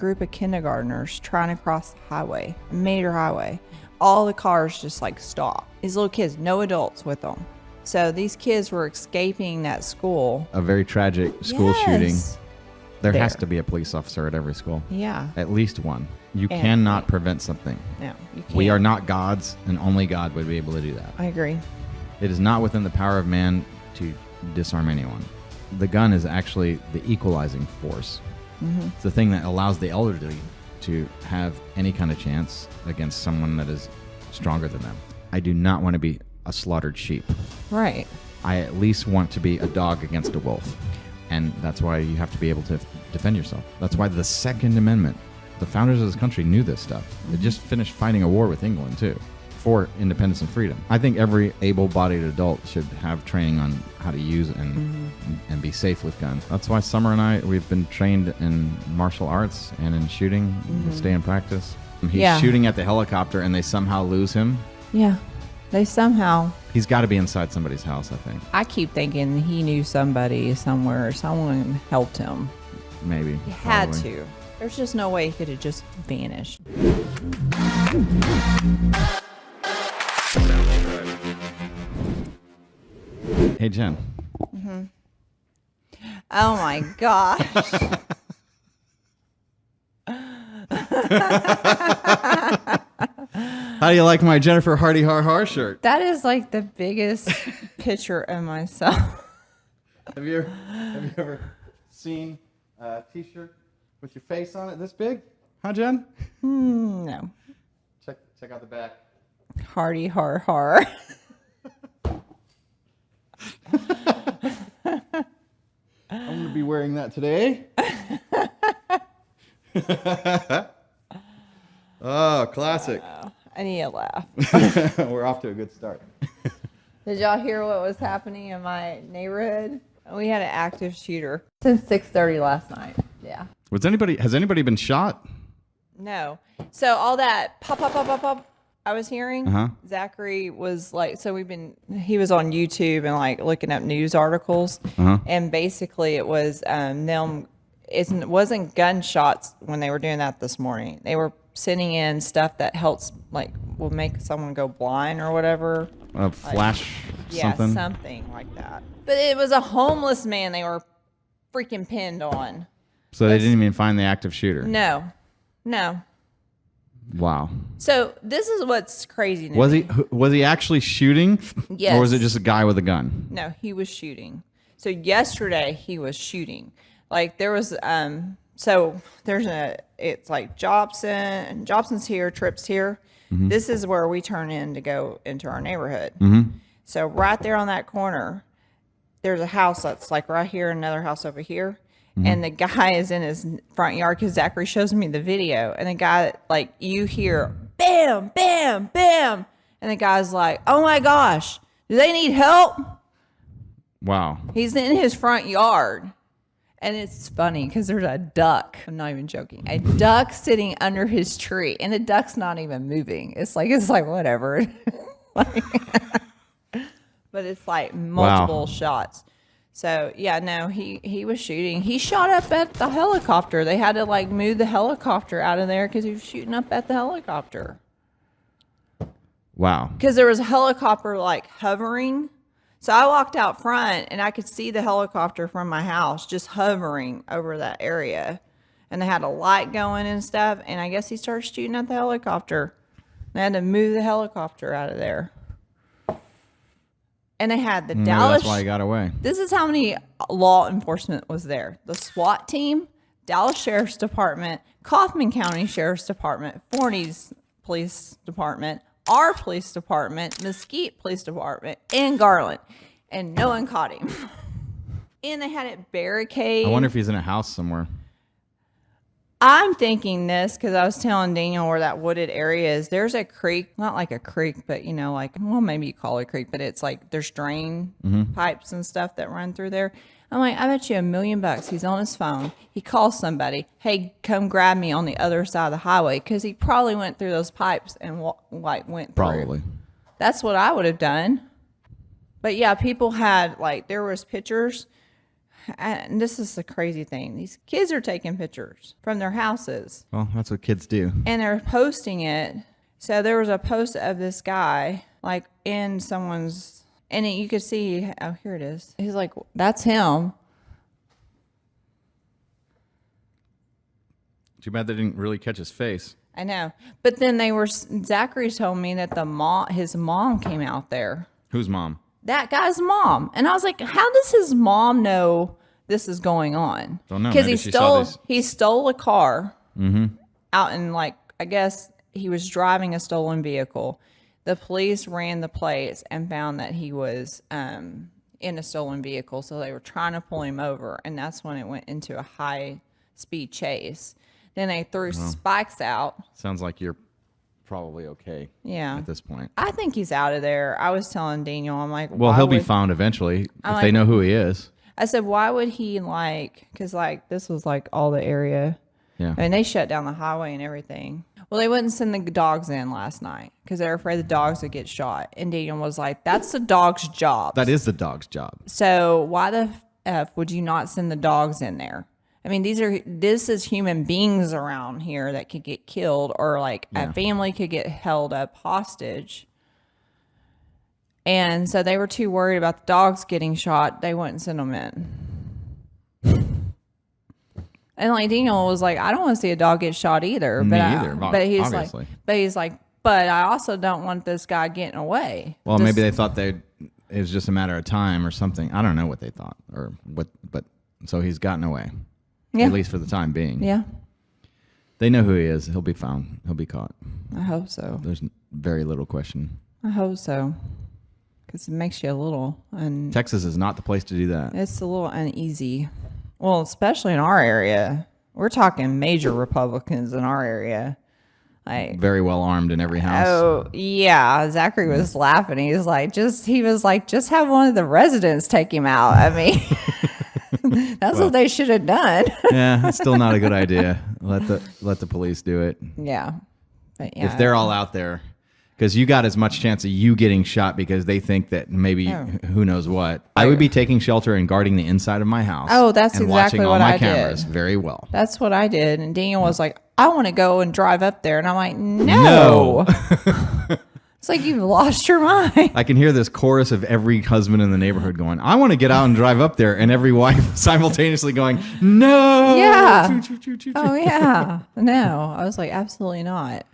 Group of kindergartners trying to cross the highway, a major highway. All the cars just like stop. These little kids, no adults with them. So these kids were escaping that school. A very tragic school shooting. There has to be a police officer at every school. Yeah. At least one. You cannot prevent something. No, you can't. We are not gods, and only God would be able to do that. I agree. It is not within the power of man to disarm anyone. The gun is actually the equalizing force. Mm-hmm. It's the thing that allows the elderly to have any kind of chance against someone that is stronger than them. I do not want to be a slaughtered sheep. Right. I at least want to be a dog against a wolf. And that's why you have to be able to defend yourself. That's why the Second Amendment, the founders of this country knew this stuff. They just finished fighting a war with England, too, for independence and freedom. I think every able-bodied adult should have training on how to use and be safe with guns. That's why Summer and I, we've been trained in martial arts and in shooting, stay in practice. He's shooting at the helicopter and they somehow lose him. Yeah. They somehow... He's got to be inside somebody's house, I think. I keep thinking he knew somebody somewhere. Someone helped him. Maybe. He had to. There's just no way he could have just vanished. Hey, Jen. Mm-hmm. Oh, my gosh. How do you like my Jennifer Hardy Har Har shirt? That is like the biggest picture of myself. Have you ever seen a t-shirt with your face on it this big? Huh, Jen? No. Check out the back. Hardy Har Har. I'm going to be wearing that today. Oh, classic. I need a laugh. We're off to a good start. Did y'all hear what was happening in my neighborhood? We had an active shooter since 6:30 last night. Yeah. Has anybody been shot? No. So all that pop, pop, pop, pop, pop I was hearing, Zachary was like, he was on YouTube and like looking up news articles. And basically it was it wasn't gunshots when they were doing that this morning. They were sending in stuff that helps, like, will make someone go blind or whatever. A flash something? Yeah, something like that. But it was a homeless man they were freaking pinned on. So they didn't even find the active shooter? No. Wow. So this is what's crazy to me. Was he actually shooting? Yes. Or was it just a guy with a gun? No, he was shooting. So yesterday he was shooting. Like there was so it's like Jobson, and Jobson's here, Tripp's here. This is where we turn in to go into our neighborhood. So right there on that corner, there's a house that's like right here, another house over here. And the guy is in his front yard because Zachary shows me the video. And the guy, like, you hear bam, bam, bam. And the guy's like, oh my gosh, do they need help? Wow. He's in his front yard. And it's funny because there's a duck. I'm not even joking. A duck sitting under his tree. And the duck's not even moving. It's like whatever. But it's like multiple shots. So, yeah, no, he was shooting. He shot up at the helicopter. They had to, like, move the helicopter out of there because he was shooting up at the helicopter. Wow. Because there was a helicopter, like, hovering. So I walked out front, and I could see the helicopter from my house just hovering over that area. And they had a light going and stuff, and I guess he started shooting at the helicopter. They had to move the helicopter out of there. And they had the Dallas. That's why he got away. This is how many law enforcement was there. The SWAT team, Dallas Sheriff's Department, Kaufman County Sheriff's Department, Forney's Police Department, our police department, Mesquite Police Department, and Garland. And no one caught him. And they had it barricaded. I wonder if he's in a house somewhere. I'm thinking this because I was telling Daniel where that wooded area is. There's a creek, not like a creek, but like, well, maybe you call it a creek, but it's like there's drain pipes and stuff that run through there. I'm like, I bet you $1 million. He's on his phone. He calls somebody, hey, come grab me on the other side of the highway, because he probably went through those pipes and went through. Probably. That's what I would have done. But yeah, people had, like, there was pictures And this is the crazy thing. These kids are taking pictures from their houses Well, that's what kids do. and they're posting it. So there was a post of this guy like in someone's, and you could see, oh, here it is. He's like, that's him. Too bad they didn't really catch his face. I know. But then Zachary told me that his mom came out there. Whose mom? That guy's mom. And I was like, how does his mom know this is going on? Don't know. Because Maybe he stole a car out in, like, I guess he was driving a stolen vehicle. The police ran the plates and found that he was in a stolen vehicle. So they were trying to pull him over. And that's when it went into a high speed chase. Then they threw spikes out. Sounds like you're probably okay. Yeah. At this point. I think he's out of there. I was telling Daniel, I'm like, Well, he'll be found eventually if they know who he is. I said, why would he because this was like all the area. Yeah. I mean, they shut down the highway and everything. Well, they wouldn't send the dogs in last night because they were afraid the dogs would get shot. And Daniel was like, that's the dog's job. That is the dog's job. So why the F would you not send the dogs in there? I mean, this is human beings around here that could get killed, or like a family could get held up hostage. And so they were too worried about the dogs getting shot. They wouldn't send them in. And like Daniel was like, I don't want to see a dog get shot either. Me either. But he's obviously. but I also don't want this guy getting away. Well, maybe they thought it was just a matter of time or something. I don't know what they thought or what, but so he's gotten away. Yeah. At least for the time being. Yeah. They know who he is. He'll be found. He'll be caught. I hope so. There's very little question. I hope so. Because it makes you a little... Texas is not the place to do that. It's a little uneasy. Well, especially in our area. We're talking major Republicans in our area. Like, very well armed in every house. Oh, yeah. Zachary was laughing. He was like, just have one of the residents take him out. I mean... That's what they should have done. Yeah, it's still not a good idea. Let the police do it. Yeah. But yeah. If they're all out there, because you got as much chance of you getting shot because they think that maybe who knows what. I would be taking shelter and guarding the inside of my house. Oh, that's and exactly watching all what my I cameras did. very well. That's what I did. And Daniel was like, I want to go and drive up there. And I'm like, no. It's like you've lost your mind. I can hear this chorus of every husband in the neighborhood going, I want to get out and drive up there. And every wife simultaneously going, no. Yeah. Oh, yeah. No. I was like, absolutely not.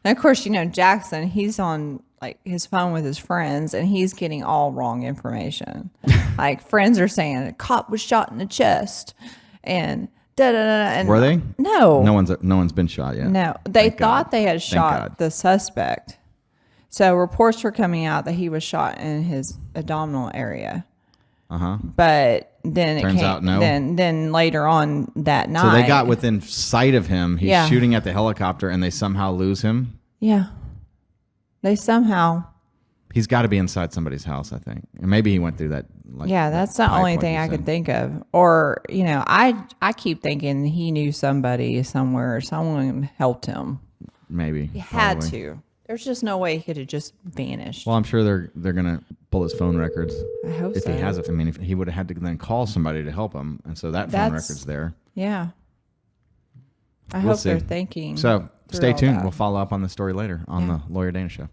And of course, Jackson, he's on like his phone with his friends and he's getting all wrong information. Like friends are saying a cop was shot in the chest and da-da-da. And were they? No. No one's been shot yet. No. They Thank thought God. they had Thank shot God. the suspect. So reports were coming out that he was shot in his abdominal area. Uh-huh. But then Turns out no. Then later on that night. So they got within sight of him. He's Yeah. shooting at the helicopter and they somehow lose him. Yeah. They somehow. He's got to be inside somebody's house, I think. And maybe he went through that. Yeah, that's the only thing I could think of. Or, I keep thinking he knew somebody somewhere. Someone helped him. Maybe. He had probably. to. There's just no way he could have just vanished. Well, I'm sure they're gonna pull his phone records. I hope if so. he has it. I mean, if he would have had to then call somebody to help him, and so that phone record's there. Yeah. I We'll hope see. they're thinking. So through stay all tuned. that. We'll follow up on the story later on the Lawyer Dana Show.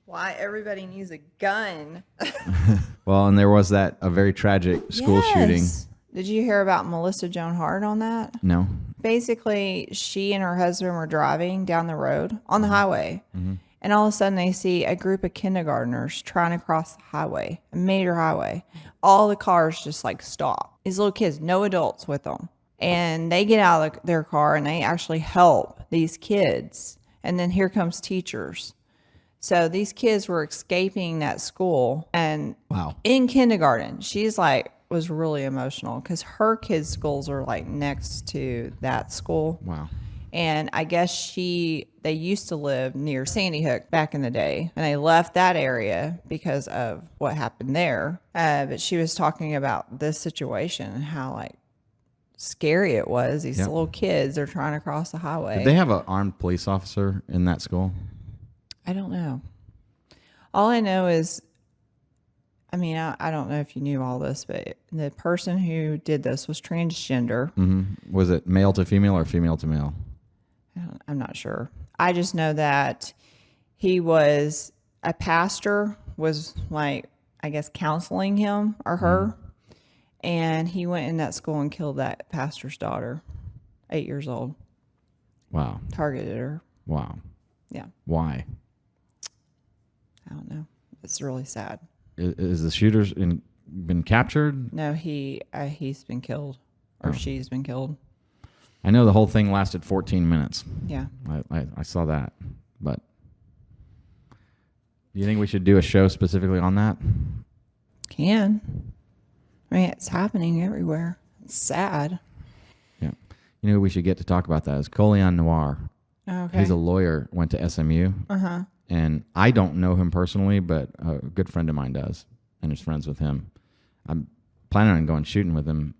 Why everybody needs a gun. Well, and there was a very tragic school shooting. Did you hear about Melissa Joan Hart on that? No. Basically, she and her husband were driving down the road on the highway. Mm-hmm. And all of a sudden, they see a group of kindergartners trying to cross the highway, a major highway. All the cars just like stop. These little kids, no adults with them. And they get out of their car and they actually help these kids. And then here comes teachers. So these kids were escaping that school. And Wow. in kindergarten, she's like, was really emotional because her kids' schools are like next to that school. Wow. And I guess they used to live near Sandy Hook back in the day, and they left that area because of what happened there. But she was talking about this situation and how like scary it was. These little kids are trying to cross the highway. Did they have an armed police officer in that school? I don't know. All I know is I mean, I don't know if you knew all this, but the person who did this was transgender. Was it male to female or female to male? I'm not sure. I just know that he was a pastor, was like, I guess, counseling him or her. And he went in that school and killed that pastor's daughter, 8 years old. Wow. Targeted her. Wow. Yeah. Why? I don't know. It's really sad. Is the shooter been captured? No, he's been killed, or she's been killed. I know the whole thing lasted 14 minutes. Yeah. I saw that. But do you think we should do a show specifically on that? Can. I mean, it's happening everywhere. It's sad. Yeah. You know who we should get to talk about that is Colion Noir. Okay. He's a lawyer, went to SMU. Uh-huh. And I don't know him personally, but a good friend of mine does and is friends with him. I'm planning on going shooting with him,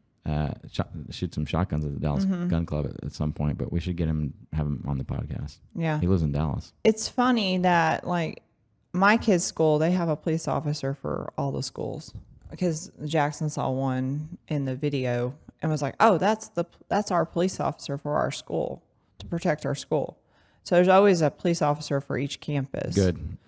shoot some shotguns at the Dallas Gun Club at some point, but we should have him on the podcast. Yeah. He lives in Dallas. It's funny that, like, my kids' school, they have a police officer for all the schools, because Jackson saw one in the video and was like, oh, that's our police officer for our school to protect our school. So there's always a police officer for each campus. Good.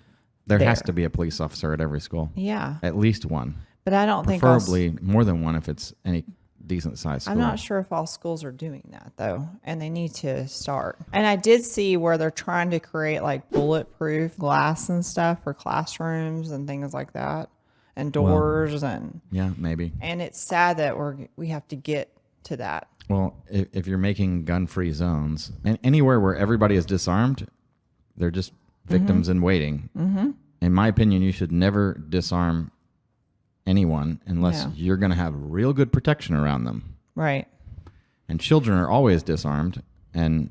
There has to be a police officer at every school. Yeah. At least one. But I don't think preferably more than one if it's any decent sized school. I'm not sure if all schools are doing that, though, and they need to start. And I did see where they're trying to create like bulletproof glass and stuff for classrooms and things like that, and doors. Yeah, maybe. And it's sad that we have to get to that. Well, if you're making gun-free zones, and anywhere where everybody is disarmed, they're just victims in waiting. In my opinion, you should never disarm anyone unless you're going to have real good protection around them. Right. And children are always disarmed, and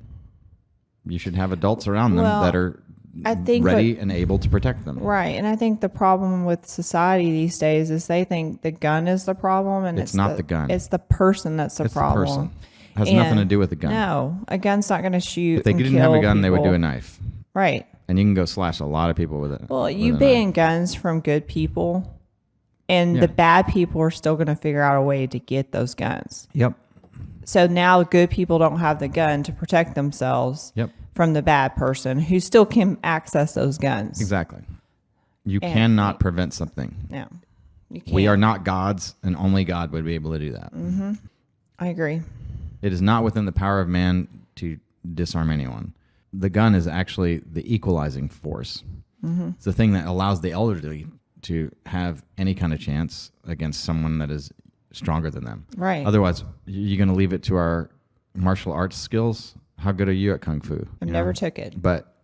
you should have adults around them that are ready and able to protect them. Right. And I think the problem with society these days is they think the gun is the problem, and it's not the gun. It's the person that's the problem. The person. It has nothing to do with the gun. No, a gun's not going to shoot. If they didn't have a gun, they would do a knife. Right. And you can go slash a lot of people with it. Well, you ban guns from good people, and the bad people are still going to figure out a way to get those guns. Yep. So now good people don't have the gun to protect themselves from the bad person who still can access those guns. Exactly. You cannot prevent something. No, you can't. We are not gods, and only God would be able to do that. I agree. It is not within the power of man to disarm anyone. The gun is actually the equalizing force. It's the thing that allows the elderly to have any kind of chance against someone that is stronger than them. Right. Otherwise, you're going to leave it to our martial arts skills. How good are you at kung fu? I never took it. But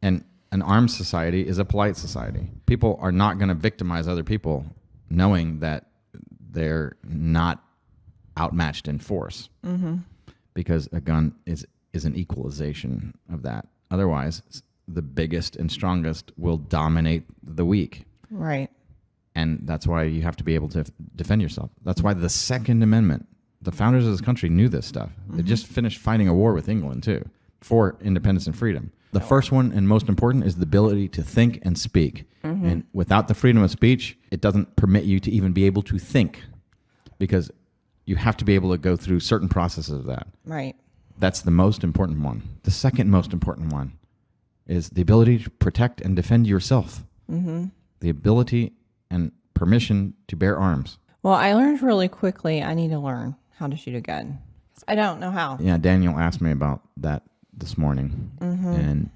and an armed society is a polite society. People are not going to victimize other people knowing that they're not outmatched in force, because a gun is an equalization of that. Otherwise, the biggest and strongest will dominate the weak. Right. And that's why you have to be able to defend yourself. That's why the Second Amendment, the founders of this country knew this stuff. They just finished fighting a war with England, too, for independence and freedom. The first one and most important is the ability to think and speak. And without the freedom of speech, it doesn't permit you to even be able to think, because you have to be able to go through certain processes of that. Right. That's the most important one. The second most important one is the ability to protect and defend yourself. The ability and permission to bear arms. Well, I learned really quickly I need to learn how to shoot a gun. I don't know how. Yeah, Daniel asked me about that this morning, and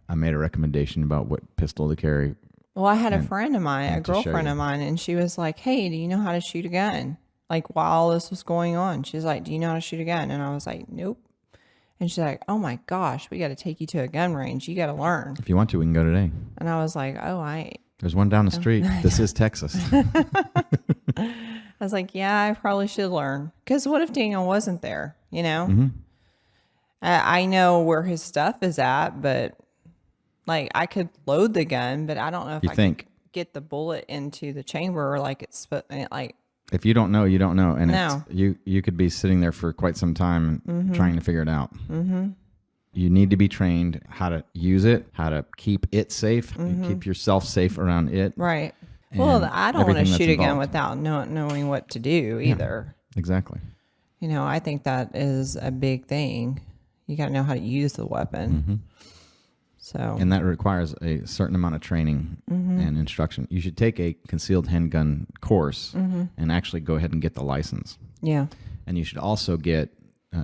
I made a recommendation about what pistol to carry. Well, I had a friend of mine, a to show girlfriend you. of mine, and she was like, hey, do you know how to shoot a gun? Like, while all this was going on, she's like, do you know how to shoot a gun? And I was like, nope. And she's like, oh my gosh, we got to take you to a gun range. You got to learn. If you want to, we can go today. And I was like, oh, There's one down the street. This is Texas. I was like, yeah, I probably should learn. Because what if Daniel wasn't there, you know? I know where his stuff is at, but like I could load the gun, but I don't know if I could get the bullet into the chamber or like it's like. If you don't know, you don't know. And No. you could be sitting there for quite some time trying to figure it out. You need to be trained how to use it, how to keep it safe, keep yourself safe around it. Right. Well, and I don't want to everything that's shoot a gun involved. without knowing what to do either. Exactly. I think that is a big thing. You got to know how to use the weapon. So, And that requires a certain amount of training and instruction. You should take a concealed handgun course and actually go ahead and get the license. yeah. And you should also get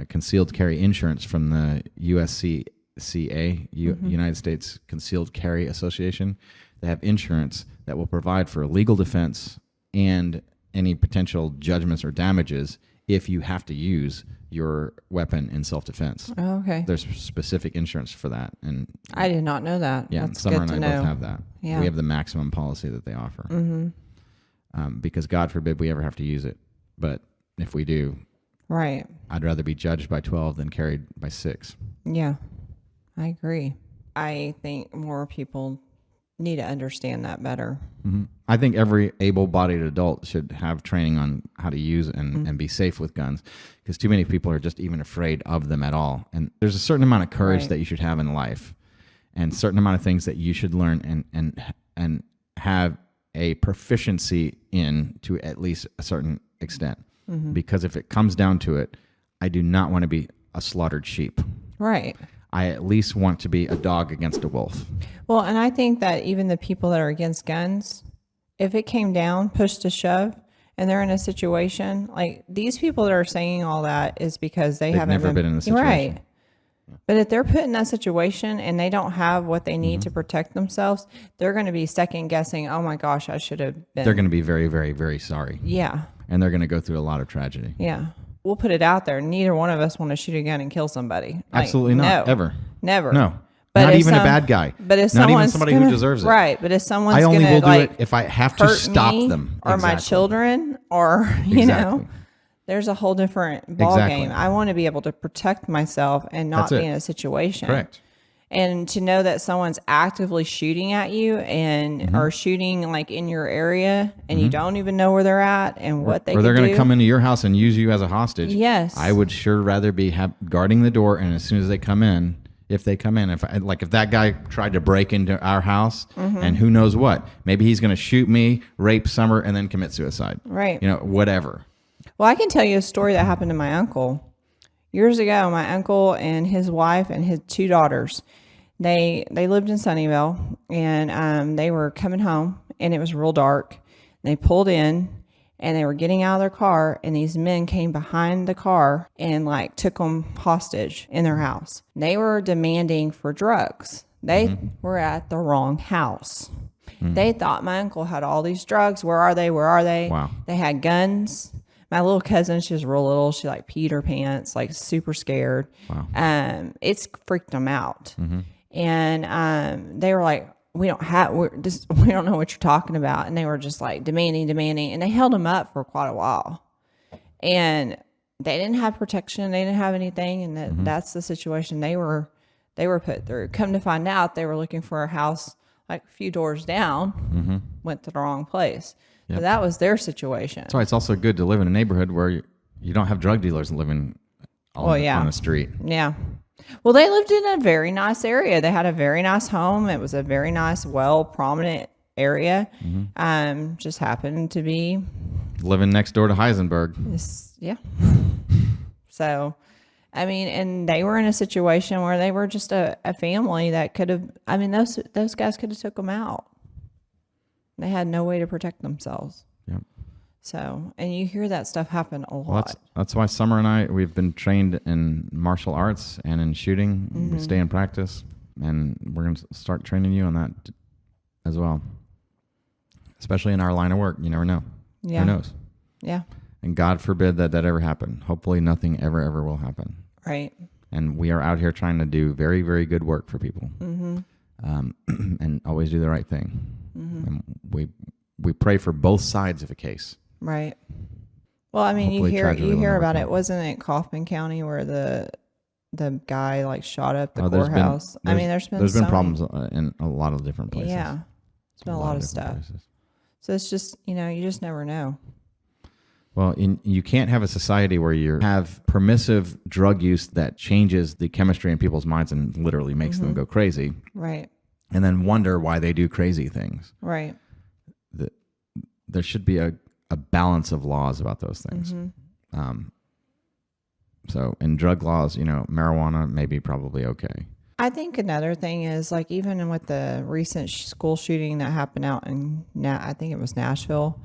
concealed carry insurance from the USCCA, United States Concealed Carry Association. They have insurance that will provide for legal defense and any potential judgments or damages if you have to use your weapon in self-defense. Oh, okay. There's specific insurance for that. And I did not know that. yeah, That's Summer good and to I know. both have that. Yeah. We have the maximum policy that they offer. Because God forbid we ever have to use it. But if we do, Right. I'd rather be judged by 12 than carried by 6. Yeah. I agree. I think more people need to understand that better. I think every able-bodied adult should have training on how to use and be safe with guns, because too many people are just even afraid of them at all. And there's a certain amount of courage Right. that you should have in life, and certain amount of things that you should learn and have a proficiency in to at least a certain extent. Because if it comes down to it, I do not want to be a slaughtered sheep. Right. I at least want to be a dog against a wolf. Well, and I think that even the people that are against guns, if it came down, push to shove, and they're in a situation like these people that are saying all that is because they've They've never been in a situation. Right. But if they're put in that situation and they don't have what they need to protect themselves, they're going to be second guessing. Oh my gosh, I should have been. They're going to be very, very, very sorry. Yeah. And they're going to go through a lot of tragedy. Yeah. We'll put it out there. Neither one of us want to shoot a gun and kill somebody. Like, Absolutely not. no. Ever. Never. No. But Not if even a some- bad guy. But if not even someone's somebody gonna, who deserves it. Right. But if someone's I only gonna, will do like, it if I have to hurt stop me them. or my Exactly. children or, you Exactly. know, there's a whole different ball Exactly. game. I want to be able to protect myself and not That's be it. in a situation. Correct. And to know that someone's actively shooting at you and or shooting like in your area and you don't even know where they're at and what they Or they're going to come into your house and use you as a hostage. Yes. I would sure rather be guarding the door, and as soon as they come in, if that guy tried to break into our house and who knows what, maybe he's going to shoot me, rape Summer, and then commit suicide. Right. You know, whatever. Well, I can tell you a story that happened to my uncle. Years ago, my uncle and his wife and his 2 daughters, they lived in Sunnyvale, and they were coming home, and it was real dark. They pulled in, and they were getting out of their car, and these men came behind the car and like took them hostage in their house. They were demanding for drugs. They were at the wrong house. They thought my uncle had all these drugs. Where are they? Where are they? Wow. They had guns. My little cousin, she was real little. She like peed her pants, like super scared. Wow. It's freaked them out. And they were like, we don't know what you're talking about. And they were just like demanding. And they held them up for quite a while. And they didn't have protection. They didn't have anything. And that's the situation they were put through. Come to find out, they were looking for a house like a few doors down, went to the wrong place. Yep. So that was their situation. That's why it's also good to live in a neighborhood where you don't have drug dealers living on the street. Yeah. Well, they lived in a very nice area. They had a very nice home. It was a very nice, well, prominent area. Just happened to be Living next door to Heisenberg. yeah. So, I mean, and they were in a situation where they were just a family that could have, I mean, those guys could have took them out. They had no way to protect themselves. Yep. So, and you hear that stuff happen a Well, lot. that's why Summer and I, we've been trained in martial arts and in shooting. We stay in practice, and we're going to start training you on that as well. Especially in our line of work. You never know. Yeah. Who knows? Yeah. And God forbid that ever happen. Hopefully nothing ever will happen. Right. And we are out here trying to do very, very good work for people. And always do the right thing. And we pray for both sides of a case. Right. Well, I mean, Hopefully tragedy you will hear never about come. it. Wasn't it Kaufman County where the guy like shot up the There's been- courtause? I mean, there's been so problems in a lot of different places. Yeah. It's been a lot of different stuff. places. So it's just, you just never know. Well, you can't have a society where you have permissive drug use that changes the chemistry in people's minds and literally makes them go crazy, Right. and then wonder why they do crazy things. Right. there should be a balance of laws about those things. So in drug laws, marijuana may be probably okay. I think another thing is like even with the recent school shooting that happened out in I think it was Nashville.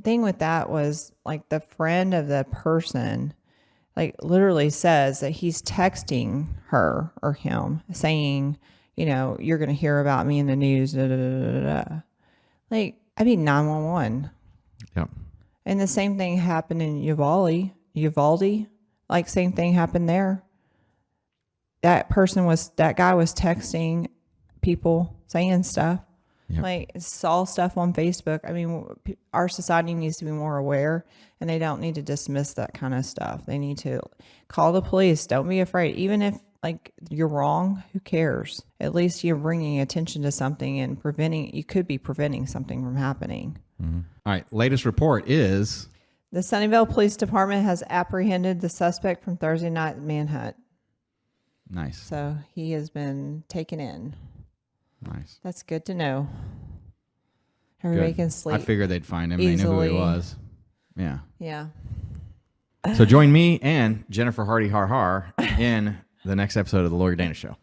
Thing with that was like the friend of the person like literally says that he's texting her or him saying, you're going to hear about me in the news. Da, da, da, da, da. Like, I mean, 911. Yep. And the same thing happened in Uvalde. Like, same thing happened there. That guy was texting people saying stuff. Yep. Like, saw stuff on Facebook. I mean, our society needs to be more aware, and they don't need to dismiss that kind of stuff. They need to call the police. Don't be afraid. Even if, like, you're wrong, who cares? At least you're bringing attention to something and you could be preventing something from happening. All right. Latest report is... The Sunnyvale Police Department has apprehended the suspect from Thursday night manhunt. Nice. So he has been taken in. Nice. That's good to know. Everybody can sleep. I figured they'd find him. Easily. They knew who he was. Yeah. Yeah. So join me and Jennifer Hardy Har in the next episode of the Lawyer Dana Show.